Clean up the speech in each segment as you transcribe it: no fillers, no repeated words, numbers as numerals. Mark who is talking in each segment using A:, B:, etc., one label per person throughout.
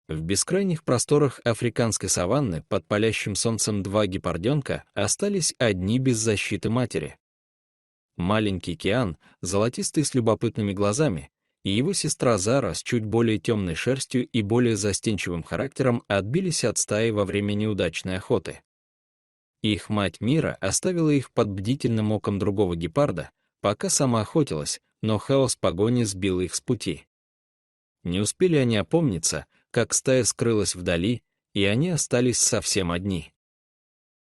A: В бескрайних просторах африканской саванны под палящим солнцем два гепарденка остались одни без защиты матери. Маленький Киан, золотистый с любопытными глазами, и его сестра Зара с чуть более темной шерстью и более застенчивым характером отбились от стаи во время неудачной охоты. Их мать Мира оставила их под бдительным оком другого гепарда, пока сама охотилась, но хаос погони сбил их с пути. Не успели они опомниться, как стая скрылась вдали, и они остались совсем одни.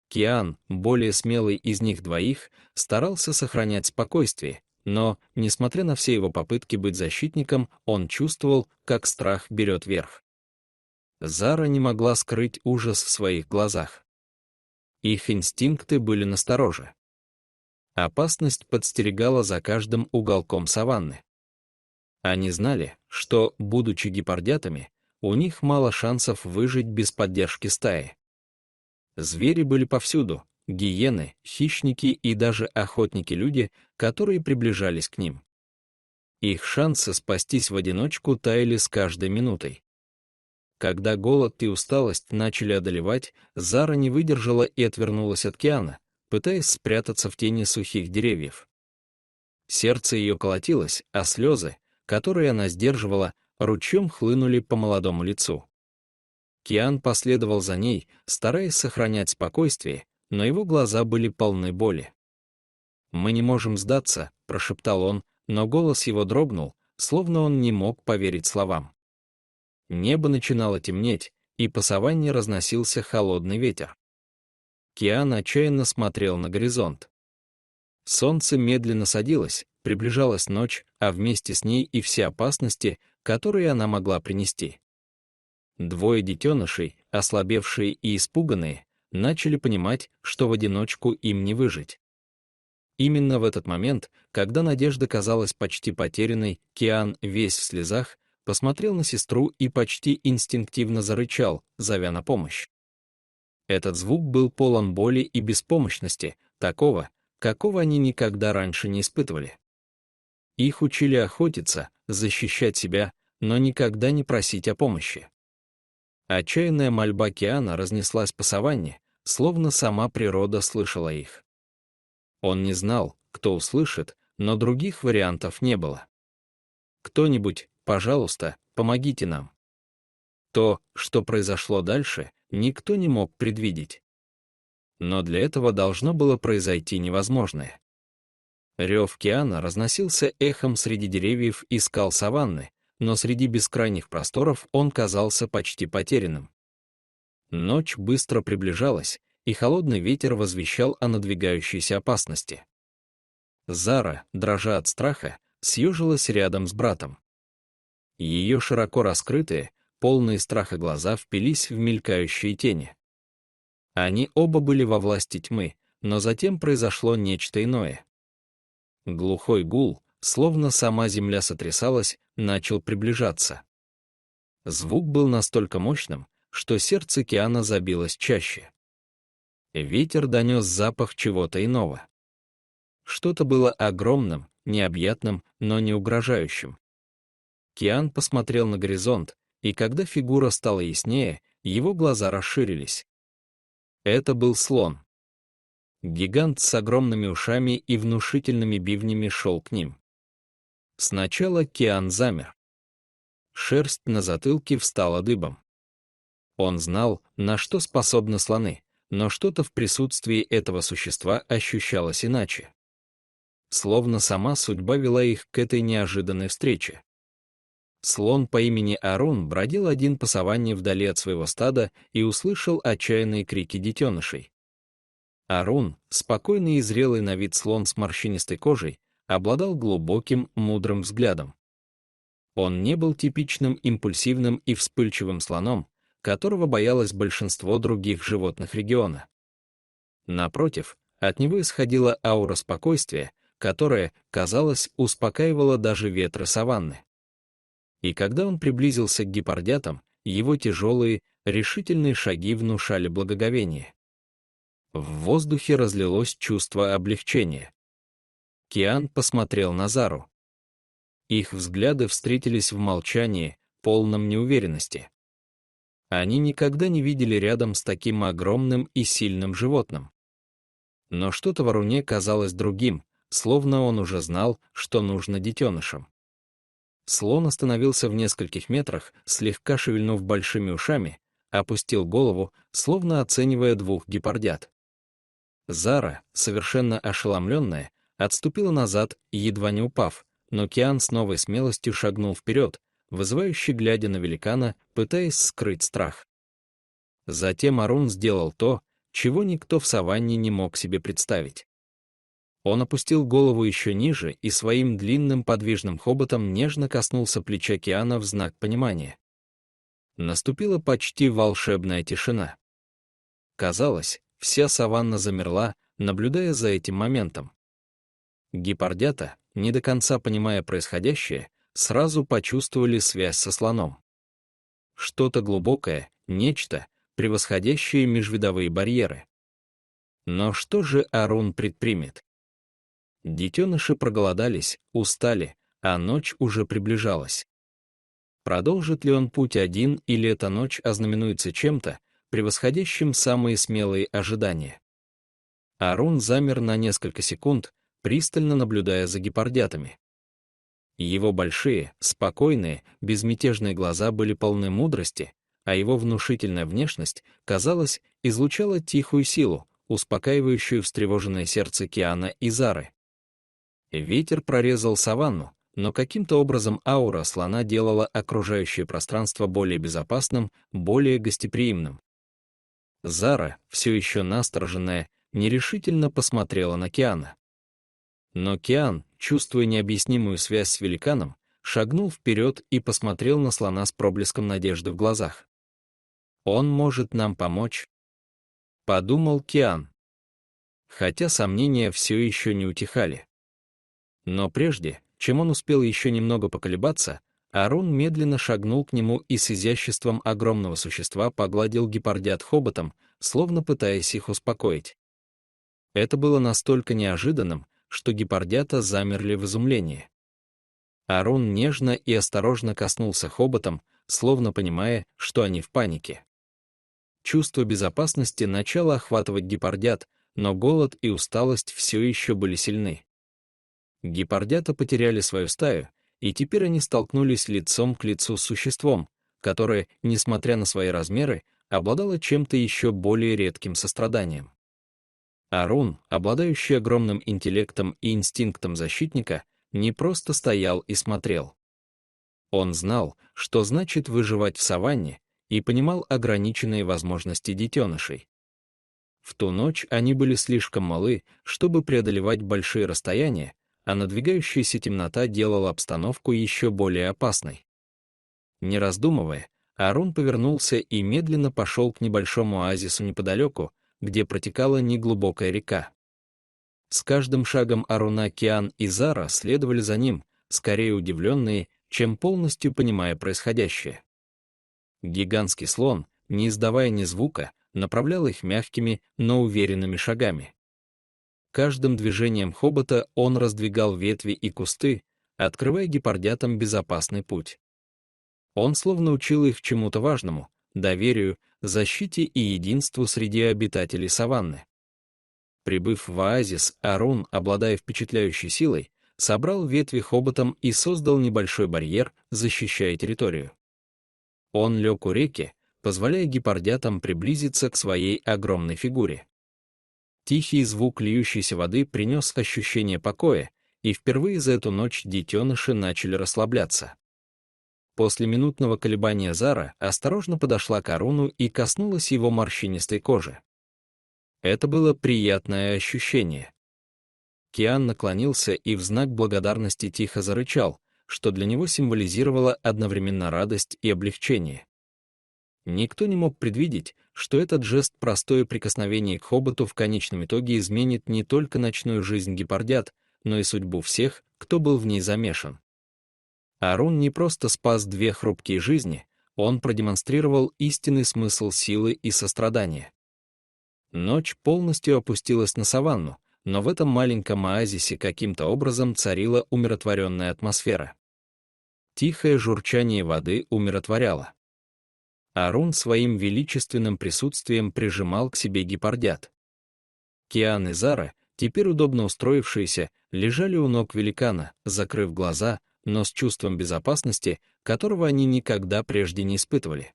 A: Киан, более смелый из них двоих, старался сохранять спокойствие, но, несмотря на все его попытки быть защитником, он чувствовал, как страх берет верх. Зара не могла скрыть ужас в своих глазах. Их инстинкты были настороже. Опасность подстерегала за каждым уголком саванны. Они знали, что, будучи гепардятами, у них мало шансов выжить без поддержки стаи. Звери были повсюду — гиены, хищники и даже охотники-люди, которые приближались к ним. Их шансы спастись в одиночку таяли с каждой минутой. Когда голод и усталость начали одолевать, Зара не выдержала и отвернулась от Киана, пытаясь спрятаться в тени сухих деревьев. Сердце ее колотилось, а слезы, которые она сдерживала, ручьем хлынули по молодому лицу. Киан последовал за ней, стараясь сохранять спокойствие, но его глаза были полны боли. «Мы не можем сдаться», — прошептал он, но голос его дрогнул, словно он не мог поверить словам. Небо начинало темнеть, и по саванне разносился холодный ветер. Киан отчаянно смотрел на горизонт. Солнце медленно садилось, приближалась ночь, а вместе с ней и все опасности, которые она могла принести. Двое детенышей, ослабевшие и испуганные, начали понимать, что в одиночку им не выжить. Именно в этот момент, когда надежда казалась почти потерянной, Киан, весь в слезах, посмотрел на сестру и почти инстинктивно зарычал, зовя на помощь. Этот звук был полон боли и беспомощности, такого, какого они никогда раньше не испытывали. Их учили охотиться, защищать себя, но никогда не просить о помощи. Отчаянная мольба Киана разнеслась по саванне, словно сама природа слышала их. Он не знал, кто услышит, но других вариантов не было. «Кто-нибудь, пожалуйста, помогите нам». То, что произошло дальше, никто не мог предвидеть. Но для этого должно было произойти невозможное. Рев Киана разносился эхом среди деревьев и скал саванны, но среди бескрайних просторов он казался почти потерянным. Ночь быстро приближалась, и холодный ветер возвещал о надвигающейся опасности. Зара, дрожа от страха, съежилась рядом с братом. Ее широко раскрытые, полные страха глаза впились в мелькающие тени. Они оба были во власти тьмы, но затем произошло нечто иное. Глухой гул, словно сама земля сотрясалась, начал приближаться. Звук был настолько мощным, что сердце Киана забилось чаще. Ветер донес запах чего-то иного. Что-то было огромным, необъятным, но не угрожающим. Киан посмотрел на горизонт, и когда фигура стала яснее, его глаза расширились. Это был слон. Гигант с огромными ушами и внушительными бивнями шел к ним. Сначала Киан замер. Шерсть на затылке встала дыбом. Он знал, на что способны слоны, но что-то в присутствии этого существа ощущалось иначе. Словно сама судьба вела их к этой неожиданной встрече. Слон по имени Арун бродил один по саванне вдали от своего стада и услышал отчаянные крики детенышей. Арун, спокойный и зрелый на вид слон с морщинистой кожей, обладал глубоким, мудрым взглядом. Он не был типичным импульсивным и вспыльчивым слоном, которого боялось большинство других животных региона. Напротив, от него исходила аура спокойствия, которая, казалось, успокаивала даже ветры саванны. И когда он приблизился к гепардятам, его тяжелые, решительные шаги внушали благоговение. В воздухе разлилось чувство облегчения. Киан посмотрел на Зару. Их взгляды встретились в молчании, полном неуверенности. Они никогда не видели рядом с таким огромным и сильным животным. Но что-то в Аруне казалось другим, словно он уже знал, что нужно детенышам. Слон остановился в нескольких метрах, слегка шевельнув большими ушами, опустил голову, словно оценивая двух гепардят. Зара, совершенно ошеломленная, отступила назад, едва не упав, но Киан с новой смелостью шагнул вперед, вызывающе глядя на великана, пытаясь скрыть страх. Затем Арун сделал то, чего никто в саванне не мог себе представить. Он опустил голову еще ниже и своим длинным подвижным хоботом нежно коснулся плеча Киана в знак понимания. Наступила почти волшебная тишина. Казалось, вся саванна замерла, наблюдая за этим моментом. Гепардята, не до конца понимая происходящее, сразу почувствовали связь со слоном. Что-то глубокое, нечто, превосходящее межвидовые барьеры. Но что же Арун предпримет? Детеныши проголодались, устали, а ночь уже приближалась. Продолжит ли он путь один, или эта ночь ознаменуется чем-то, превосходящим самые смелые ожидания? Арун замер на несколько секунд, пристально наблюдая за гепардятами. Его большие, спокойные, безмятежные глаза были полны мудрости, а его внушительная внешность, казалось, излучала тихую силу, успокаивающую встревоженное сердце Киана и Зары. Ветер прорезал саванну, но каким-то образом аура слона делала окружающее пространство более безопасным, более гостеприимным. Зара, все еще настороженная, нерешительно посмотрела на Киана. Но Киан, чувствуя необъяснимую связь с великаном, шагнул вперед и посмотрел на слона с проблеском надежды в глазах. «Он может нам помочь», — подумал Киан. Хотя сомнения все еще не утихали. Но прежде, чем он успел еще немного поколебаться, Арун медленно шагнул к нему и с изяществом огромного существа погладил гепардят хоботом, словно пытаясь их успокоить. Это было настолько неожиданным, что гепардята замерли в изумлении. Арун нежно и осторожно коснулся хоботом, словно понимая, что они в панике. Чувство безопасности начало охватывать гепардят, но голод и усталость все еще были сильны. Гепардята потеряли свою стаю, и теперь они столкнулись лицом к лицу с существом, которое, несмотря на свои размеры, обладало чем-то еще более редким состраданием. Арун, обладающий огромным интеллектом и инстинктом защитника, не просто стоял и смотрел. Он знал, что значит выживать в саванне, и понимал ограниченные возможности детенышей. В ту ночь они были слишком малы, чтобы преодолевать большие расстояния, а надвигающаяся темнота делала обстановку еще более опасной. Не раздумывая, Арун повернулся и медленно пошел к небольшому оазису неподалеку, где протекала неглубокая река. С каждым шагом Аруна Киан и Зара следовали за ним, скорее удивленные, чем полностью понимая происходящее. Гигантский слон, не издавая ни звука, направлял их мягкими, но уверенными шагами. Каждым движением хобота он раздвигал ветви и кусты, открывая гепардятам безопасный путь. Он словно учил их чему-то важному — доверию, защите и единству среди обитателей саванны. Прибыв в оазис, Арун, обладая впечатляющей силой, собрал ветви хоботом и создал небольшой барьер, защищая территорию. Он лег у реки, позволяя гепардятам приблизиться к своей огромной фигуре. Тихий звук льющейся воды принес ощущение покоя, и впервые за эту ночь детеныши начали расслабляться. После минутного колебания Зара осторожно подошла к Аруну и коснулась его морщинистой кожи. Это было приятное ощущение. Киан наклонился и в знак благодарности тихо зарычал, что для него символизировало одновременно радость и облегчение. Никто не мог предвидеть, что этот жест простое прикосновение к хоботу в конечном итоге изменит не только ночную жизнь гепардят, но и судьбу всех, кто был в ней замешан. Арун не просто спас две хрупкие жизни, он продемонстрировал истинный смысл силы и сострадания. Ночь полностью опустилась на саванну, но в этом маленьком оазисе каким-то образом царила умиротворенная атмосфера. Тихое журчание воды умиротворяло. Арун своим величественным присутствием прижимал к себе гепардят. Киан и Зара, теперь удобно устроившиеся, лежали у ног великана, закрыв глаза, но с чувством безопасности, которого они никогда прежде не испытывали.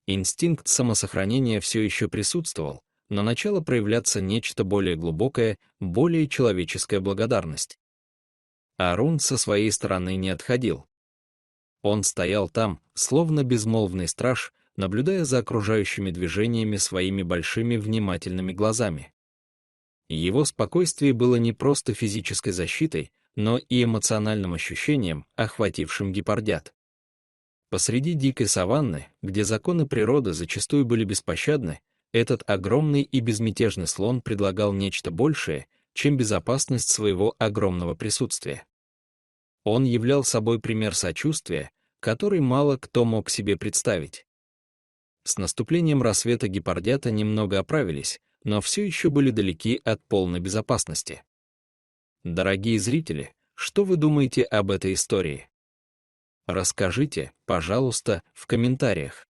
A: Инстинкт самосохранения все еще присутствовал, но начало проявляться нечто более глубокое, более человеческая благодарность. Арун со своей стороны не отходил. Он стоял там, словно безмолвный страж, наблюдая за окружающими движениями своими большими внимательными глазами. Его спокойствие было не просто физической защитой, но и эмоциональным ощущением, охватившим гепардят. Посреди дикой саванны, где законы природы зачастую были беспощадны, этот огромный и безмятежный слон предлагал нечто большее, чем безопасность своего огромного присутствия. Он являл собой пример сочувствия, который мало кто мог себе представить. С наступлением рассвета гепардята немного оправились, но все еще были далеки от полной безопасности. Дорогие зрители, что вы думаете об этой истории? Расскажите, пожалуйста, в комментариях.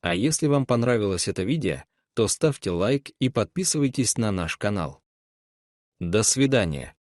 A: А если вам понравилось это видео, то ставьте лайк и подписывайтесь на наш канал. До свидания.